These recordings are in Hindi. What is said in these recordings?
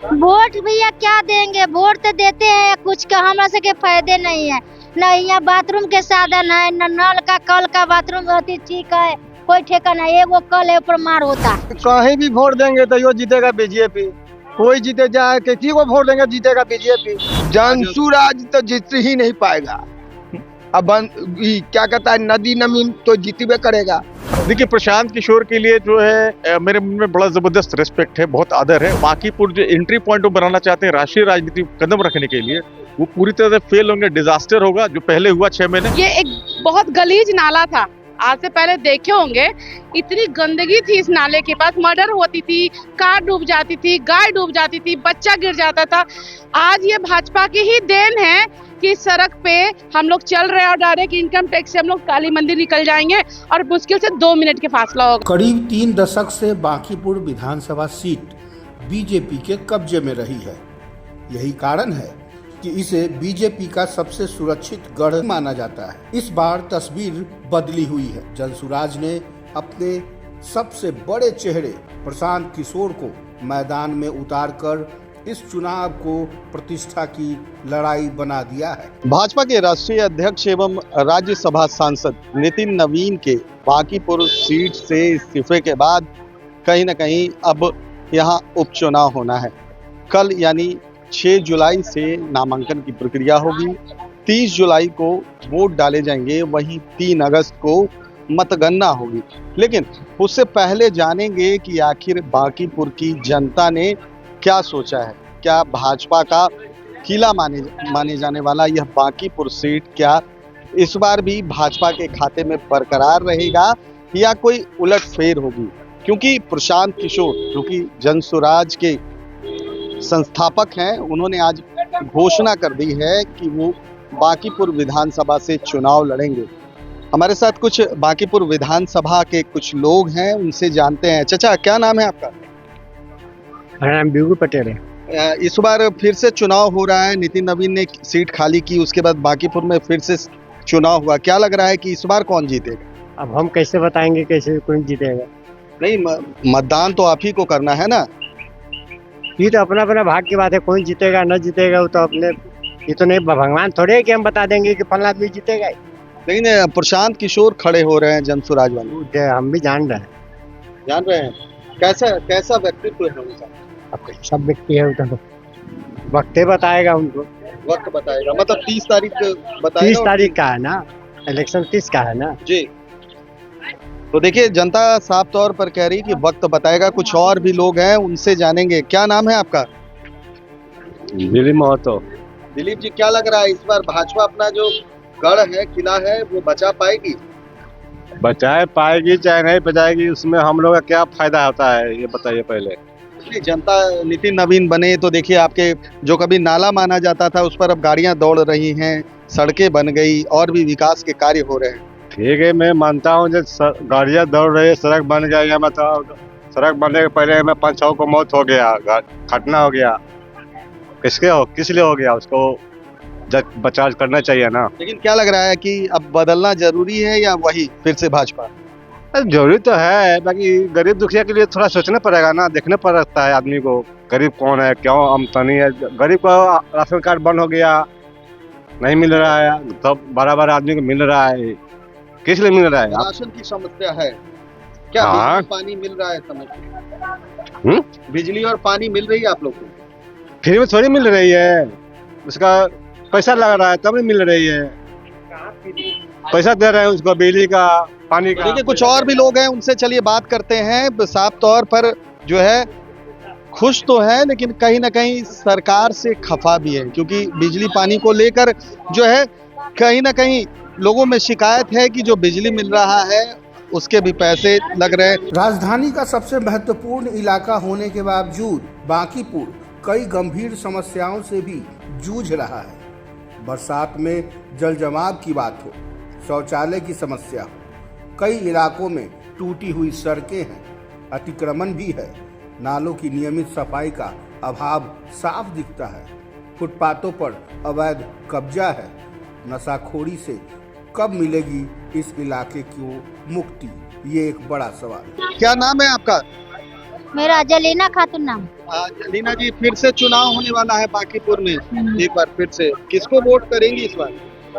वोट भैया क्या देंगे, वोट तो देते हैं, कुछ का हमरा से के फायदे नहीं है। न यहाँ बाथरूम के साधन है, न नल का कल का बाथरूम अति ठीक है, कोई ठेका नहीं, एगो कल है ऊपर मार होता। कहीं भी वोट देंगे तो यो जीतेगा बीजेपी। कोई जीते जाए, किसी को वोट देंगे जीतेगा बीजेपी। जनसू राज तो जीत ही नहीं पाएगा। अब क्या कहता है, नदी नमीन तो जीतबे करेगा। देखिए, प्रशांत किशोर के लिए जो है मेरे मन में बड़ा जबरदस्त रिस्पेक्ट है, बहुत आदर है। बांकीपुर जो एंट्री पॉइंट वो बनाना चाहते हैं राष्ट्रीय राजनीति कदम रखने के लिए, वो पूरी तरह से फेल होंगे। डिजास्टर होगा जो पहले हुआ 6 महीने। ये एक बहुत गलीज नाला था, आज से पहले देखे होंगे। इतनी गंदगी थी इस नाले के पास, मर्डर होती थी, कार डूब जाती थी, गाय डूब जाती थी, बच्चा गिर जाता था। आज ये भाजपा की ही देन है कि सड़क पे हम लोग चल रहे हैं और डायरेक्ट इनकम टैक्स से हम लोग काली मंदिर निकल जाएंगे और मुश्किल से 2 मिनट के फासला होगा। करीब 3 दशक से बांकीपुर विधानसभा सीट बीजेपी के कब्जे में रही है। यही कारण है कि इसे बीजेपी का सबसे सुरक्षित गढ़ माना जाता है। इस बार तस्वीर बदली हुई है। जनसुराज ने अपने सबसे बड़े चेहरे प्रशांत किशोर को मैदान में उतारकर इस चुनाव को प्रतिष्ठा की लड़ाई बना दिया है। भाजपा के राष्ट्रीय अध्यक्ष एवं राज्यसभा सांसद नितिन नवीन के बांकीपुर सीट से इस्तीफे के बाद कहीं न कहीं अब यहाँ उपचुनाव होना है। कल यानी 6 जुलाई से नामांकन की प्रक्रिया होगी। 30 जुलाई को वोट डाले जाएंगे, वहीं 3 अगस्त को मतगणना होगी। लेकिन उससे पहले जानेंगे कि आखिर बांकीपुर की जनता ने क्या सोचा है। क्या भाजपा का किला माने जाने वाला यह बांकीपुर सीट क्या इस बार भी भाजपा के खाते में बरकरार रहेगा या कोई उलटफेर होगी? क्योंकि प्रशांत किशोर जो कि जनसुराज के संस्थापक हैं, उन्होंने आज घोषणा कर दी है कि वो बांकीपुर विधानसभा से चुनाव लड़ेंगे। हमारे साथ कुछ बांकीपुर विधानसभा के कुछ लोग हैं, उनसे जानते हैं। चाचा, क्या नाम है आपका? मेरा नाम बिगू पटेल है। इस बार फिर से चुनाव हो रहा है। नितिन नवीन ने सीट खाली की, उसके बाद बांकीपुर में फिर से चुनाव हुआ। क्या लग रहा है कि इस बार कौन जीतेगा? अब हम कैसे बताएंगे कैसे कौन जीतेगा? नहीं, मतदान तो आप ही को करना है ना। ये तो अपना अपना भाग्य की बात है, कौन जीतेगा न जीतेगा वो तो अपने, ये तो नहीं भगवान थोड़े है कि हम बता देंगे कि फला आदमी जीतेगा। लेकिन प्रशांत किशोर खड़े हो रहे हैं जनसुराज वाले। हम भी जान रहे हैं कैसा व्यक्तित्व है उनका? अब सब व्यक्ति है उधर, वक्त बताएगा उनको। वक्त बताएगा, मतलब 30 तारीख बताएगा। 30 तारीख का है ना, इलेक्शन 30 का है ना जी। तो देखिए, जनता साफ तौर पर कह रही है कि वक्त बताएगा। कुछ और भी लोग हैं, उनसे जानेंगे। क्या नाम है आपका? दिलीप महतो। दिलीप जी, क्या लग रहा है इस बार भाजपा अपना जो गढ़ है, किला है, वो बचा पाएगी? बचाए पाएगी चाहे नहीं बचाएगी, उसमें हम लोग का क्या फायदा होता है ये बताइए पहले। जनता नितिन नवीन बने तो देखिए, आपके जो कभी नाला माना जाता था उस पर अब गाड़ियां दौड़ रही हैं, सड़कें बन गई और भी विकास के कार्य हो रहे हैं। ठीक है, मैं मानता हूँ जब गाड़ियाँ दौड़ रही है, सड़क बन गया, मतलब सड़क बनने के पहले में 5-6 को मौत हो गया, घटना हो गया। किस लिए हो गया, उसको बचाव करना चाहिए ना। लेकिन क्या लग रहा है कि अब बदलना जरूरी है या वही फिर से भाजपा? जरूरी तो है, बाकी गरीब दुखिया के लिए थोड़ा सोचना पड़ेगा ना, देखना पड़ता है आदमी को गरीब कौन है, क्यों आमदनी है। गरीब को राशन कार्ड बंद हो गया, नहीं मिल रहा है, सब बड़ा आदमी को मिल रहा है। किस लिए मिल रहा है? राशन की समस्या है क्या? हाँ। बिजली पानी मिल रहा है समय? बिजली और पानी मिल रही है आप लोग को? फ्री में थोड़ी मिल रही है, उसका पैसा लग रहा है तब नहीं मिल रही है। पैसा दे रहे हैं उसको, बिजली का, पानी का। देखिए, कुछ और भी लोग हैं, उनसे चलिए बात करते हैं। साफ तौर पर जो है खुश तो है, लेकिन कहीं ना कहीं सरकार से खफा भी है, क्योंकि बिजली पानी को लेकर जो है कहीं ना कहीं लोगों में शिकायत है कि जो बिजली मिल रहा है उसके भी पैसे लग रहे हैं। राजधानी का सबसे महत्वपूर्ण इलाका होने के बावजूद बांकीपुर कई गंभीर समस्याओं से भी जूझ रहा है। बरसात में जल जमाव की बात हो, शौचालय की समस्या हो, कई इलाकों में टूटी हुई सड़कें हैं, अतिक्रमण भी है, नालों की नियमित सफाई का अभाव साफ दिखता है, फुटपाथों पर अवैध कब्जा है। नशाखोरी से कब मिलेगी इस इलाके को मुक्ति, ये एक बड़ा सवाल है। क्या नाम है आपका? मेरा जलीना खातून नाम। लीना जी, फिर से चुनाव होने वाला है बांकीपुर में, एक बार फिर से किसको वोट करेंगी इस बार?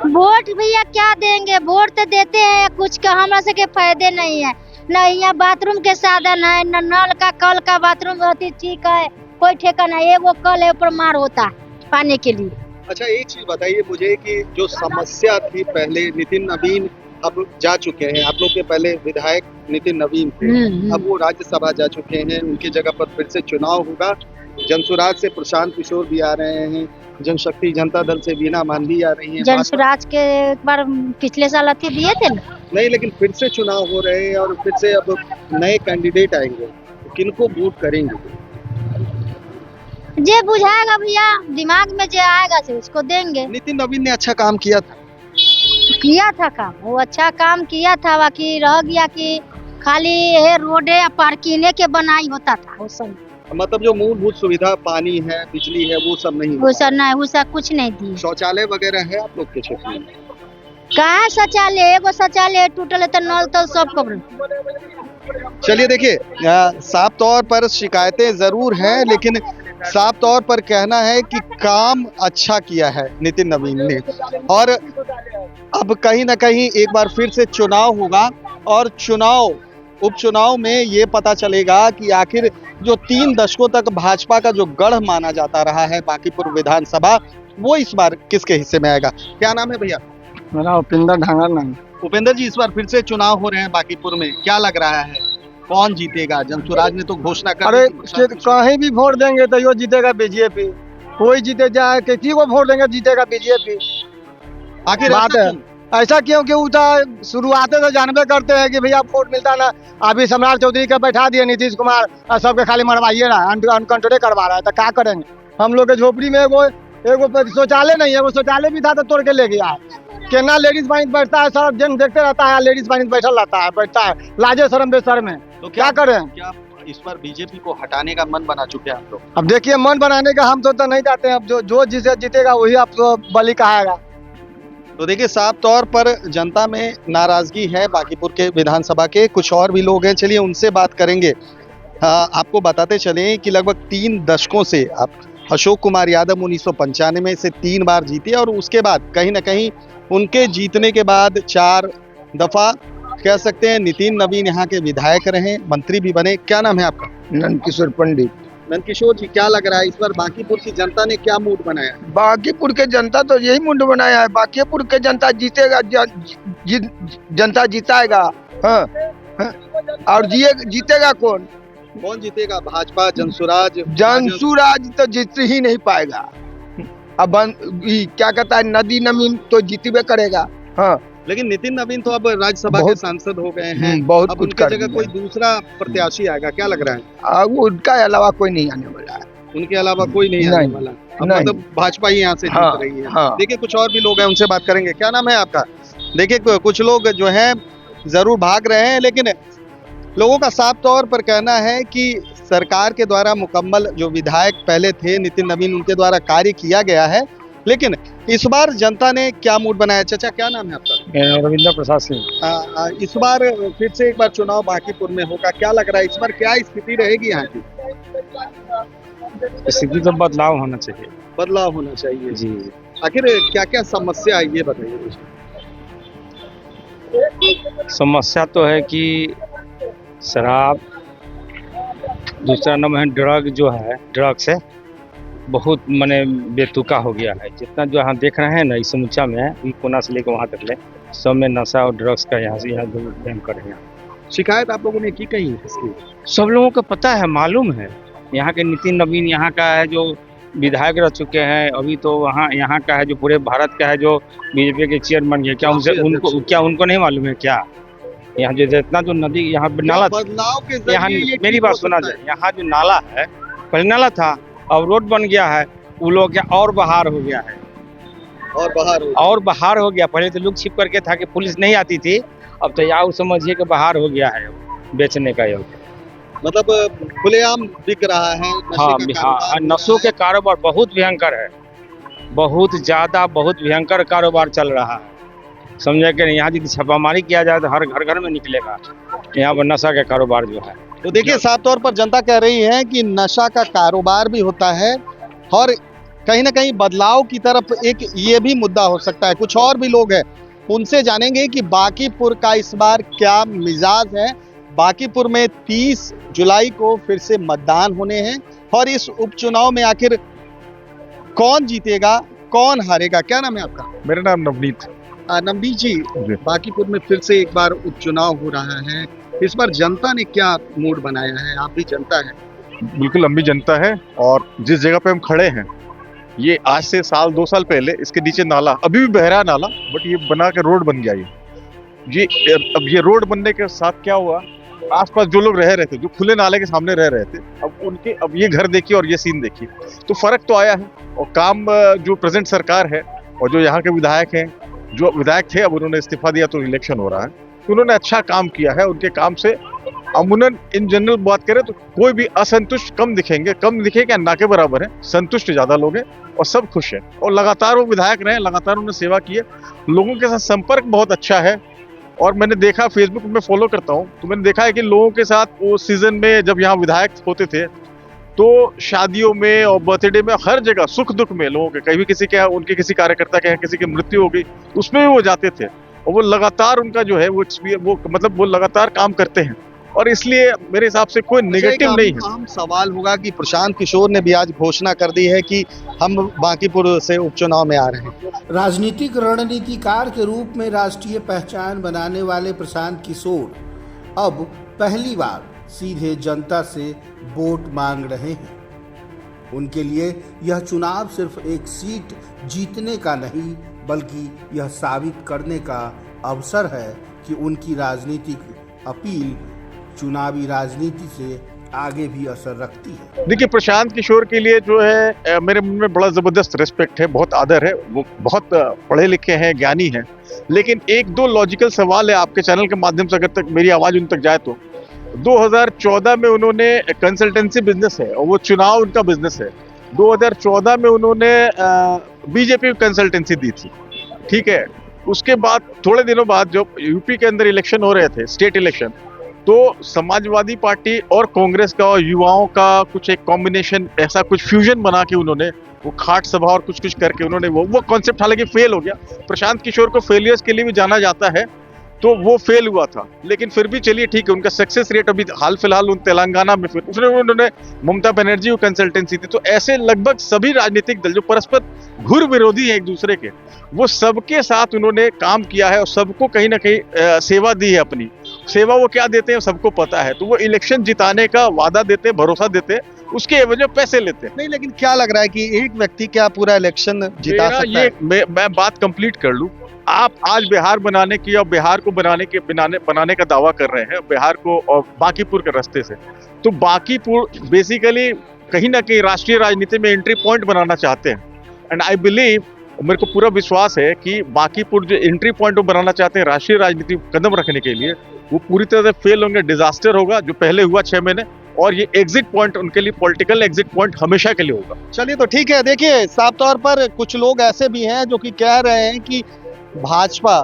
वोट भैया क्या देंगे, वोट तो देते हैं, कुछ का हमरा से के फायदे नहीं है। न यहाँ बाथरूम के साधन है, न नल का कल का बाथरूम अति ठीक है, कोई ठेका नहीं। एगो कल है ऊपर मार होता है पानी के लिए। अच्छा, एक चीज बताइए मुझे कि जो समस्या थी पहले, नितिन नवीन अब जा चुके हैं, आप लोग के पहले विधायक नितिन नवीन थे, अब वो राज्यसभा जा चुके हैं, उनकी जगह पर फिर से चुनाव होगा। जनसुराज से प्रशांत किशोर भी आ रहे हैं, जनशक्ति जनता दल से बीना मांझी आ रही हैं। जनसुराज के एक बार पिछले साल अथी दिए थे ना। नहीं, लेकिन फिर से चुनाव हो रहे हैं और फिर से अब नए कैंडिडेट आएंगे, तो किनको वोट करेंगे? जे बुझाएगा भैया, दिमाग में जो आएगा से उसको देंगे। नितिन नवीन ने अच्छा काम किया था काम, वो अच्छा काम किया था, बाकी रह गया कि खाली ये रोडे पार्किंग के बनाई होता था उस समय। मतलब जो मूलभूत सुविधा पानी है, बिजली है, वो सब नहीं, वो सब नहीं, वो सब कुछ नहीं दी। शौचालय वगैरह है आप लोग के क्षेत्र में? कहाँ शौचालय, एगो शौचालय टूटल है तो नल तो सब कब्र। चलिए देखिए, साफ तौर पर शिकायतें जरूर हैं, लेकिन साफ तौर पर कहना है कि काम अच्छा किया है नितिन नवीन ने। और अब कहीं ना कहीं एक बार फिर से चुनाव होगा और उपचुनाव में ये पता चलेगा कि आखिर जो 3 दशकों तक भाजपा का जो गढ़ माना जाता रहा है बांकीपुर विधानसभा, वो इस बार किसके हिस्से में आएगा। क्या नाम है भैया? मेरा उपेंद्र ढांगर नाम। उपेंद्र जी, इस बार फिर से चुनाव हो रहे हैं बांकीपुर में, क्या लग रहा है कौन जीतेगा? जनसुराज ने तो घोषणा कर अरे दी थी। कहीं भी वोट देंगे तो यो जीतेगा बीजेपी, कोई जीते जाए किसी को वोट देंगे जीतेगा बीजेपी। आखिर बात ऐसा है क्यों? ऐसा क्यों कि उधर शुरुआत से जानबे करते हैं कि भैया वोट मिलता ना। अभी सम्राट चौधरी के बैठा दिए नीतीश कुमार और सबके खाली मरवाइए ना, अनकंट्रोल करवा रहा है, तो क्या करेंगे हम लोग के झोपड़ी में। एगो शौचालय नहीं है, वो शौचालय भी था तो तोड़ के ले गया। केना लेडीज पानी बैठता है, सब जन देखते रहता है, लेडीज पानी बैठल रहता है, बैठता है लाजे शर्म बेशर्म में। तो क्या करें? क्या इस बार बीजेपी को हटाने का मन बना चुके हैं आप लोग? अब देखिए, मन बनाने का हम तो नहीं चाहते हैं। अब जो जिसे जीतेगा वही आपको बलि कहाएगा। तो देखिए, साफ तौर पर जनता में नाराजगी है बांकीपुर के विधानसभा के। कुछ और भी लोग हैं, चलिए उनसे बात करेंगे। आपको बताते चलें कि लगभग 3 दशकों से आप अशोक कुमार यादव 1995 में से 3 बार जीते और उसके बाद कहीं ना कहीं उनके जीतने के बाद 4 दफा कह सकते हैं नितिन नवीन यहाँ के विधायक रहे, मंत्री भी बने। क्या नाम है आपका? नंदकिशोर पंडित। नंदकिशोर जी, क्या लग रहा है इस बार बांकीपुर की जनता ने क्या मूड बनाया? बांकीपुर के जनता तो यही मुंड बनाया है। बांकीपुर के जनता जीतेगा, जनता जिताएगा। हाँ, हाँ। और जीतेगा कौन जीतेगा? भाजपा, जनसुराज तो जीत ही नहीं पाएगा। अब क्या कहता है, नदी नवीन तो जीतबे करेगा। हाँ, लेकिन नितिन नवीन तो अब राज्यसभा के सांसद हो गए हैं, बहुत अब कुछ उनकी कर जगह कोई दूसरा प्रत्याशी आएगा, क्या लग रहा है? उनका अलावा कोई नहीं आने वाला है। उनके अलावा कोई नहीं आने वाला, अब मतलब भाजपा ही यहाँ से जीत रही है। हाँ। देखिए, कुछ और भी लोग हैं, उनसे बात करेंगे। क्या नाम है आपका? देखिए, कुछ लोग जो हैं जरूर भाग रहे हैं, लेकिन लोगों का साफ तौर पर कहना है कि सरकार के द्वारा मुकम्मल जो विधायक पहले थे नितिन नवीन, उनके द्वारा कार्य किया गया है, लेकिन इस बार जनता ने क्या मूड बनाया? चाचा, क्या नाम है आपका? रविंद्र प्रसाद सिंह। इस बार फिर से एक बार चुनाव बांकीपुर में होगा, क्या लग रहा है इस बार क्या स्थिति रहेगी यहाँ की? स्थिति तो बदलाव होना चाहिए। बदलाव होना चाहिए जी। आखिर क्या क्या समस्या है ये बताइए मुझे। समस्या तो है कि शराब, दूसरा नंबर है ड्रग, जो है ड्रग से बहुत माने बेतुका हो गया है। जितना जो यहाँ देख रहे हैं ना, इस समूचा में कोना से लेकर वहाँ तक ले, सब में नशा और ड्रग्स का यहाँ से यहाँ भयंकर है। शिकायत आप लोगों ने की कहीं इसकी? सब लोगों को पता है, मालूम है। यहाँ के नितिन नवीन यहाँ का है जो विधायक रह चुके हैं, अभी तो वहाँ यहाँ का है जो पूरे भारत का है जो बीजेपी के चेयरमैन है। क्या उनको नहीं मालूम है क्या? यहाँ जो जितना जो नदी यहाँ नाला, बदलाव के जरिए यहाँ ये मेरी ठीक बात हो सुना सकता जाए, यहाँ जो नाला है, पहले नाला था, अब रोड बन गया है, वो लोग क्या और बाहर हो गया है, है। और बाहर हो गया। पहले तो लुक छिप करके था कि पुलिस नहीं आती थी, अब तो यहाँ समझिए कि बाहर हो गया है बेचने का योग, मतलब खुलेआम बिक रहा है। हाँ, नशों के कारोबार बहुत भयंकर है, बहुत ज्यादा, बहुत भयंकर कारोबार चल रहा है। समझे कि यहाँ यदि छापामारी किया जाए तो हर घर घर में निकलेगा यहाँ पर नशा का कारोबार जो है। तो देखिए साफ तौर पर जनता कह रही है कि नशा का कारोबार भी होता है और कहीं ना कहीं बदलाव की तरफ एक ये भी मुद्दा हो सकता है। कुछ और भी लोग हैं, उनसे जानेंगे कि बांकीपुर का इस बार क्या मिजाज है। बांकीपुर में 30 जुलाई को फिर से मतदान होने हैं और इस उपचुनाव में आखिर कौन जीतेगा, कौन हारेगा। क्या नाम है आपका? मेरा नाम नवनीत। नवनीत जी, बांकीपुर में फिर से एक बार उपचुनाव हो रहा है, इस बार जनता ने क्या मूड बनाया है? आप भी जनता है। बिल्कुल लंबी जनता है और जिस जगह पे हम खड़े हैं ये आज से 2 साल पहले इसके नीचे नाला, अभी भी बह रहा है नाला, बट ये बना के रोड बन गया। ये अब ये रोड बनने के साथ क्या हुआ, आसपास जो लोग रह रहे थे, जो खुले नाले के सामने रह रहे थे, अब ये घर देखिए और ये सीन देखिए, तो फर्क तो आया है। और काम जो प्रेजेंट सरकार है और जो यहाँ के विधायक हैं, जो विधायक थे अब उन्होंने इस्तीफा दिया तो इलेक्शन हो रहा है, तो उन्होंने अच्छा काम किया है। उनके काम से अमूमन इन जनरल बात करें तो कोई भी असंतुष्ट कम दिखेगा, ना के बराबर है। संतुष्ट ज्यादा लोग हैं और सब खुश हैं और लगातार वो विधायक रहे, लगातार उन्होंने सेवा की है। लोगों के साथ संपर्क बहुत अच्छा है और मैंने देखा, फेसबुक में फॉलो करता हूँ, तो मैंने देखा है कि लोगों के साथ वो सीजन में जब यहाँ विधायक होते थे तो शादियों में और बर्थडे में हर जगह सुख दुख में लोगों के, कहीं भी किसी के उनके किसी कार्यकर्ता के किसी की मृत्यु हो गई उसमें भी वो जाते थे और वो लगातार उनका जो है वो मतलब वो लगातार काम करते हैं और इसलिए मेरे हिसाब से कोई नेगेटिव नहीं है। आम सवाल होगा कि प्रशांत किशोर ने भी आज घोषणा कर दी है कि हम बांकीपुर से उपचुनाव में आ रहे हैं। राजनीतिक रणनीतिकार के रूप में राष्ट्रीय पहचान बनाने वाले प्रशांत किशोर अब पहली बार सीधे जनता से वोट मांग रहे हैं। उनके लिए यह चुनाव सिर्फ एक सीट जीतने का नहीं, बल्कि यह साबित करने का अवसर है कि उनकी राजनीतिक अपील चुनावी राजनीति से आगे भी असर रखती है। देखिए, प्रशांत किशोर के लिए जो है मेरे मन में बड़ा जबरदस्त रिस्पेक्ट है, बहुत आदर है। वो बहुत पढ़े लिखे हैं, ज्ञानी हैं, लेकिन एक दो लॉजिकल सवाल है आपके चैनल के माध्यम से अगर तक मेरी आवाज उन तक जाए तो 2014 में उन्होंने कंसल्टेंसी बिजनेस है और वो चुनाव उनका बिजनेस है। 2014 में उन्होंने बीजेपी कंसल्टेंसी दी थी, ठीक है। उसके बाद थोड़े दिनों बाद जब यूपी के अंदर इलेक्शन हो रहे थे, स्टेट इलेक्शन, तो समाजवादी पार्टी और कांग्रेस का और युवाओं का कुछ एक कॉम्बिनेशन, ऐसा कुछ फ्यूजन बना के उन्होंने वो खाट सभा और कुछ करके उन्होंने वो कॉन्सेप्ट हालांकि फेल हो गया। प्रशांत किशोर को फेलियर्स के लिए भी जाना जाता है, तो वो फेल हुआ था, लेकिन फिर भी चलिए ठीक है, उनका सक्सेस रेट अभी हाल फिलहाल उन तेलंगाना में फिर उन्होंने ममता बनर्जी को कंसल्टेंसी दी। तो ऐसे लगभग सभी राजनीतिक दल जो परस्पर घुर विरोधी है एक दूसरे के, वो सबके साथ उन्होंने काम किया है और सबको कहीं ना कहीं सेवा दी है। अपनी सेवा वो क्या देते हैं सबको पता है, तो वो इलेक्शन जिताने का वादा देते, भरोसा देते, उसके एवज में पैसे लेते हैं। नहीं, लेकिन क्या लग रहा है कि एक व्यक्ति क्या पूरा इलेक्शन जिता सकता है? मैं बात कंप्लीट कर लूं। आप आज बिहार बनाने की और बिहार को बनाने का दावा कर रहे हैं, बिहार को और बांकीपुर के रास्ते से, तो बांकीपुर बेसिकली कहीं ना कहीं राष्ट्रीय राजनीति में एंट्री पॉइंट बनाना चाहते हैं। एंड आई बिलीव, मेरे को पूरा विश्वास है कि बांकीपुर जो एंट्री पॉइंट बनाना चाहते हैं राष्ट्रीय राजनीति कदम रखने के लिए, वो पूरी तरह से फेल होंगे, डिजास्टर होगा जो पहले हुआ 6 महीने, और ये एग्जिट पॉइंट उनके लिए, पॉलिटिकल एग्जिट पॉइंट हमेशा के लिए होगा। चलिए तो ठीक है। देखिए, साफ तौर पर कुछ लोग ऐसे भी हैं जो कि कह रहे हैं कि भाजपा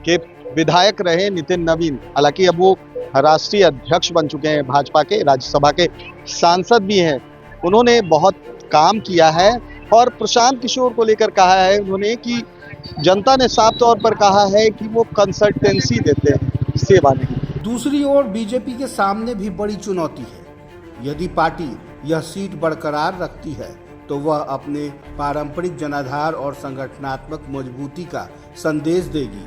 के विधायक रहे नितिन नवीन, हालांकि अब वो राष्ट्रीय अध्यक्ष बन चुके हैं भाजपा के, राज्यसभा के सांसद भी हैं, उन्होंने बहुत काम किया है और प्रशांत किशोर को लेकर कहा है उन्होंने कि जनता ने साफ तौर पर कहा है कि वो कंसल्टेंसी देते हैं, सेवा नहीं। दूसरी ओर बीजेपी के सामने भी बड़ी चुनौती है। यदि पार्टी यह सीट बरकरार रखती है तो वह अपने पारंपरिक जनाधार और संगठनात्मक मजबूती का संदेश देगी,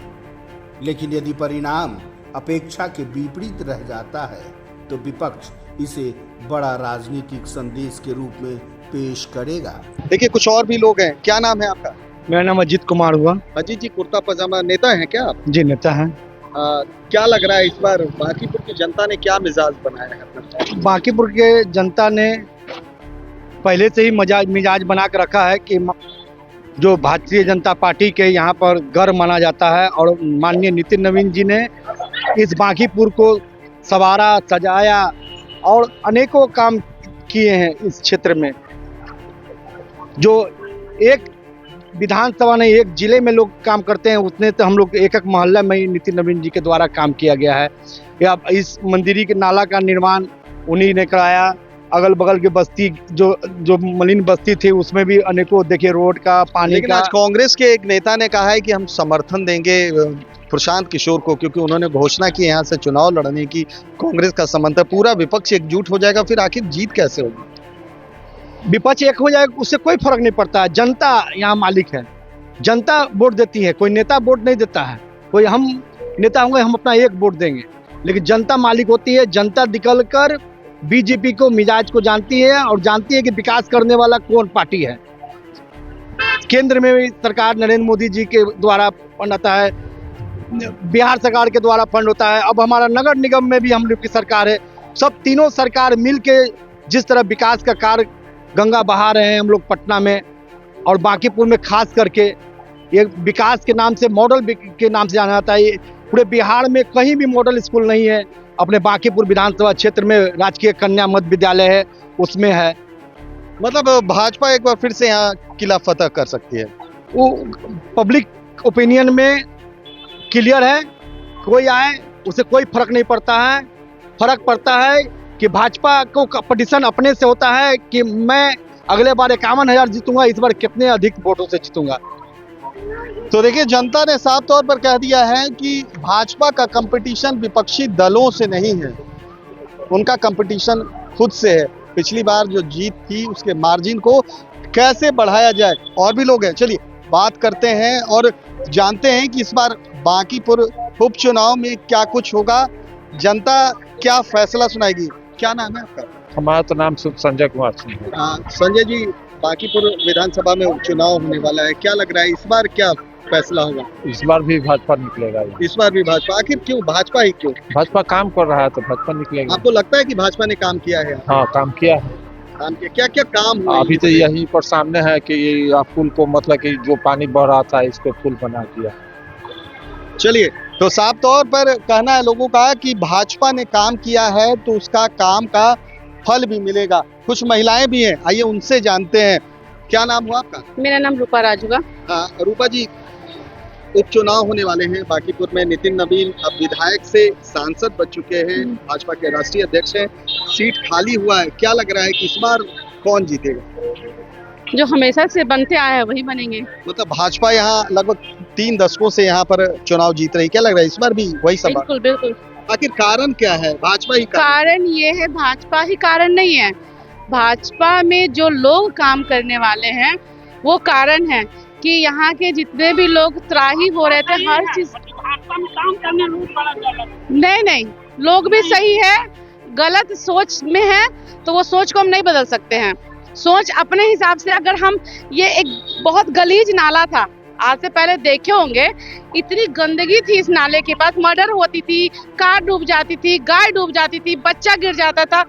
लेकिन यदि परिणाम अपेक्षा के विपरीत रह जाता है तो विपक्ष इसे बड़ा राजनीतिक संदेश के रूप में पेश करेगा। देखिए, कुछ और भी लोग हैं। क्या नाम है आपका? मेरा नाम अजीत कुमार हुआ। अजीत जी, कुर्ता पजामा नेता हैं क्या आप? जी, नेता हैं। क्या लग रहा है इस बार बांकीपुर की जनता ने क्या मिजाज बनाया है अपना? बांकीपुर के जनता ने पहले से ही मिजाज बना के रखा है कि जो भारतीय जनता पार्टी के यहाँ पर गर्व माना जाता है और माननीय नितिन नवीन जी ने इस बांकीपुर को संवारा, सजाया और अनेकों काम किए हैं इस क्षेत्र में। जो एक विधानसभा नहीं, एक जिले में लोग काम करते हैं, उतने तो हम लोग एक मोहल्ला में ही नितिन नवीन जी के द्वारा काम किया गया है। या इस मंदिर के नाला का निर्माण उन्हीं ने कराया। अगल बगल की बस्ती जो मलिन बस्ती थी उसमें भी अनेकों देखिए रोड का, पानी लेकिन का। आज कांग्रेस के एक नेता ने कहा है कि हम समर्थन देंगे प्रशांत किशोर को, क्योंकि उन्होंने घोषणा की यहाँ से चुनाव लड़ने की। कांग्रेस का समर्थन, पूरा विपक्ष एकजुट हो जाएगा, फिर आखिर जीत कैसे होगी? विपक्ष एक हो जाए उससे कोई फर्क नहीं पड़ता। जनता यहाँ मालिक है, जनता वोट देती है, कोई नेता वोट नहीं देता है। कोई हम नेता होंगे, हम अपना एक वोट देंगे, लेकिन जनता मालिक होती है। जनता निकल कर बीजेपी को, मिजाज को जानती है और जानती है कि विकास करने वाला कौन पार्टी है। केंद्र में भी सरकार नरेंद्र मोदी जी के द्वारा फंड आता है, बिहार सरकार के द्वारा फंड होता है, अब हमारा नगर निगम में भी हम लोग की सरकार है। सब तीनों सरकार मिल के जिस तरह विकास का कार्य गंगा बहा रहे हैं हम लोग पटना में और बांकीपुर में, खास करके ये विकास के नाम से, मॉडल के नाम से जाना जाता है। ये पूरे बिहार में कहीं भी मॉडल स्कूल नहीं है। अपने बांकीपुर विधानसभा क्षेत्र में राजकीय कन्या मध्य विद्यालय है, उसमें है। मतलब भाजपा एक बार फिर से यहाँ किला फतह कर सकती है? वो पब्लिक ओपिनियन में क्लियर है, कोई आए उसे कोई फर्क नहीं पड़ता है। फर्क पड़ता है कि भाजपा को कंपटीशन अपने से होता है कि मैं अगले बार 51,000 जीतूंगा, इस बार कितने अधिक वोटों से जीतूंगा। तो देखिए, जनता ने साफ तौर पर कह दिया है कि भाजपा का कंपटीशन विपक्षी दलों से नहीं है, उनका कंपटीशन खुद से है। पिछली बार जो जीत थी उसके मार्जिन को कैसे बढ़ाया जाए, और भी लोग हैं, चलिए बात करते हैं और जानते हैं कि इस बार बांकीपुर उपचुनाव में क्या कुछ होगा, जनता क्या फैसला सुनाएगी। क्या नाम है आपका? हमारा तो नाम संजय कुमार सिंह है। संजय जी, बांकीपुर विधानसभा में उपचुनाव होने वाला है, क्या लग रहा है इस बार क्या फैसला होगा? इस बार भी भाजपा निकलेगा। इस बार भी भाजपा? आखिर क्यों भाजपा ही क्यों? भाजपा काम कर रहा है तो भाजपा निकलेगा। आपको लगता है कि भाजपा ने काम किया है? हाँ, काम किया है। काम किया, क्या क्या काम हुआ? अभी तो यही पर सामने है कि ये पुल को, मतलब कि जो पानी बह रहा था इसको पुल बना दिया। चलिए, तो साफ तौर पर कहना है लोगों का कि भाजपा ने काम किया है तो उसका काम का फल भी मिलेगा। कुछ महिलाएं भी हैं, आइए उनसे जानते हैं। क्या नाम हुआ आपका? मेरा नाम रूपा राजूगा। हाँ रूपा जी, उपचुनाव होने वाले हैं बांकीपुर में। नितिन नवीन अब विधायक से सांसद बन चुके हैं, भाजपा के राष्ट्रीय अध्यक्ष हैं, सीट खाली हुआ है। क्या लग रहा है कि इस बार कौन जीतेगा? जो हमेशा से बनते आए हैं वही बनेंगे। मतलब भाजपा यहाँ लगभग 3 दशकों से यहाँ पर चुनाव जीत रही, क्या लग रहा है इस बार भी वही सब? बिल्कुल बिल्कुल। आखिर कारण क्या है? भाजपा ही कारण ये है, भाजपा ही कारण नहीं है। भाजपा में जो लोग काम करने वाले हैं वो कारण है कि यहाँ के जितने भी लोग त्राही हो रहे थे हर चीज। नहीं, लोग भी सही है, गलत सोच में है तो वो सोच को हम नहीं बदल सकते हैं। सोच अपने हिसाब से, अगर हम, ये एक बहुत गलीज नाला था, आज से पहले देखे होंगे, इतनी गंदगी थी इस नाले के पास, मर्डर होती थी, कार डूब जाती थी, गाय डूब जाती थी, बच्चा गिर जाता था।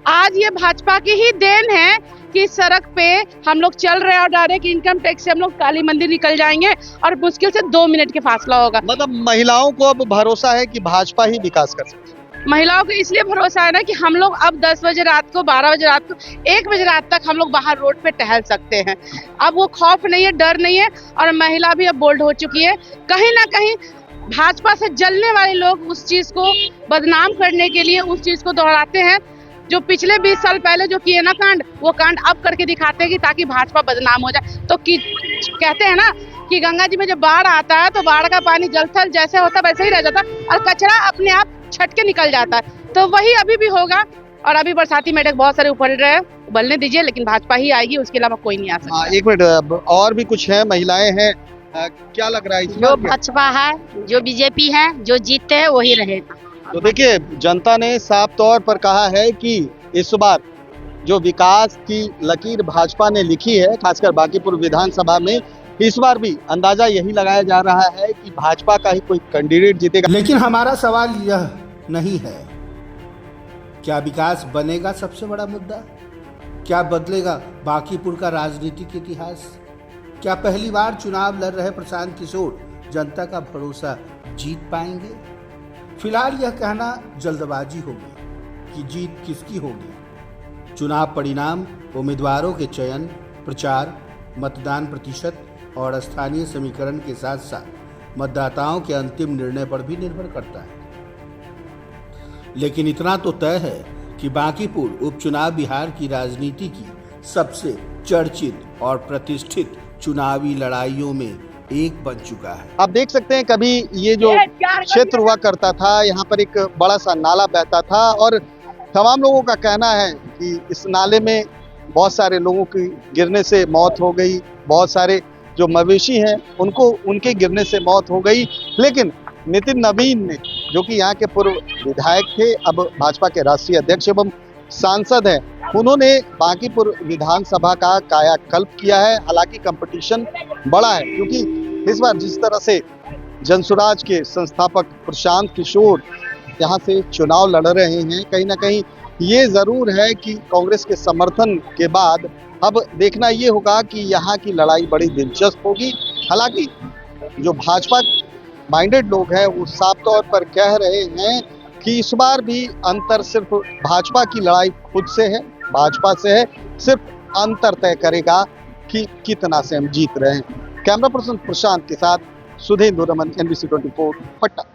आज ये भाजपा की ही देन है कि सड़क पे हम लोग चल रहे हैं और डायरेक्ट इनकम टैक्स से हम लोग काली मंदिर निकल जाएंगे और मुश्किल से 2 मिनट के फासला होगा। मतलब महिलाओं को अब भरोसा है कि भाजपा ही विकास कर सकती है। महिलाओं को इसलिए भरोसा है ना कि हम लोग अब 10 बजे रात को, 12 बजे रात को, 1 बजे रात तक हम लोग बाहर रोड पे टहल सकते हैं। अब वो खौफ नहीं है, डर नहीं है, और महिला भी अब बोल्ड हो चुकी है। कहीं ना कहीं भाजपा से जलने वाले लोग उस चीज को बदनाम करने के लिए उस चीज को दोहराते हैं। जो पिछले 20 साल पहले जो किए ना कांड, वो कांड अब करके दिखाते हैं कि ताकि भाजपा बदनाम हो जाए। तो कहते हैं ना कि गंगा जी में जब बाढ़ आता है तो बाढ़ का पानी जलथल जैसे होता वैसे ही रह जाता और कचरा अपने आप छट के निकल जाता है। तो वही अभी भी होगा। और अभी बरसाती मेढक बहुत सारे उभर रहे हैं, उबलने दीजिए, लेकिन भाजपा ही आएगी, उसके अलावा कोई नहीं आ सकता। एक मिनट, और भी कुछ है, महिलाएं हैं, क्या लग रहा है? जो भाजपा है, जो बीजेपी है, जो जीतते हैं वही रहेगा। तो देखिए, जनता ने साफ तौर पर कहा है कि इस बार जो विकास की लकीर भाजपा ने लिखी है, खासकर बांकीपुर विधानसभा में, इस बार भी अंदाजा यही लगाया जा रहा है कि भाजपा का ही कोई कैंडिडेट जीतेगा। लेकिन हमारा सवाल यह नहीं है क्या विकास बनेगा सबसे बड़ा मुद्दा, क्या बदलेगा बांकीपुर का राजनीतिक इतिहास, क्या पहली बार चुनाव लड़ रहे प्रशांत किशोर जनता का भरोसा जीत पाएंगे। फिलहाल यह कहना जल्दबाजी होगी कि जीत किसकी होगी। चुनाव परिणाम उम्मीदवारों के चयन, प्रचार, मतदान प्रतिशत और स्थानीय समीकरण के साथ साथ मतदाताओं के अंतिम निर्णय पर भी निर्भर करता है। लेकिन इतना तो तय है कि बांकीपुर उपचुनाव बिहार की राजनीति की सबसे चर्चित और प्रतिष्ठित चुनावी लड़ाइयों में एक बन चुका है। आप देख सकते हैं कभी ये जो क्षेत्र हुआ करता था, यहाँ पर एक बड़ा सा नाला बहता था और तमाम लोगों का कहना है कि इस नाले में बहुत सारे लोगों की गिरने से मौत हो गई, बहुत सारे जो मवेशी हैं उनको उनके गिरने से मौत हो गई। लेकिन नितिन नवीन ने, जो कि यहाँ के पूर्व विधायक थे, अब भाजपा के राष्ट्रीय अध्यक्ष एवं सांसद हैं, उन्होंने बांकीपुर विधानसभा का कायाकल्प किया है। हालांकि कंपटीशन बड़ा है, क्योंकि इस बार जिस तरह से जनसुराज के संस्थापक प्रशांत किशोर यहाँ से चुनाव लड़ रहे हैं, कहीं ना कहीं ये जरूर है कि कांग्रेस के समर्थन के बाद अब देखना ये होगा कि यहाँ की लड़ाई बड़ी दिलचस्प होगी। हालांकि जो भाजपा माइंडेड लोग हैं वो साफ तौर पर कह रहे हैं कि इस बार भी अंतर सिर्फ भाजपा की लड़ाई खुद से है, भाजपा से है, सिर्फ अंतर तय करेगा कि कितना से हम जीत रहे हैं। कैमरा पर्सन प्रशांत के साथ सुधेंद्र रमन, NBC 24 पटना।